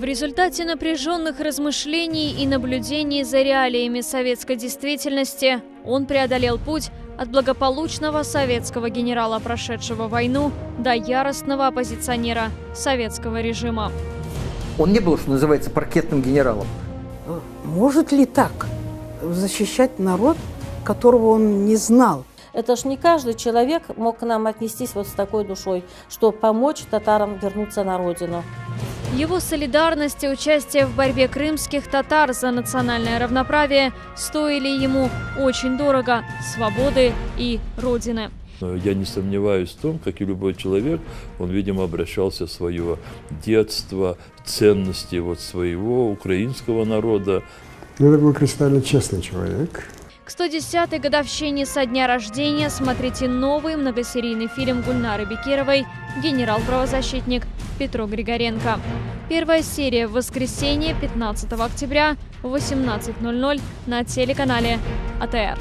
В результате напряженных размышлений и наблюдений за реалиями советской действительности он преодолел путь от благополучного советского генерала, прошедшего войну, до яростного оппозиционера советского режима. Он не был, что называется, паркетным генералом. Может ли так защищать народ, которого он не знал? Это ж не каждый человек мог к нам отнестись вот с такой душой, чтобы помочь татарам вернуться на родину. Его солидарность и участие в борьбе крымских татар за национальное равноправие стоили ему очень дорого – свободы и родины. Я не сомневаюсь в том, как и любой человек, он, видимо, обращался в свое детство, ценности вот своего украинского народа. Это был кристально честный человек. К 110-й годовщине со дня рождения смотрите новый многосерийный фильм Гульнары Бекировой «Генерал-правозащитник Петро Григоренко». Первая серия в воскресенье, 15 октября в 18:00 на телеканале АТР.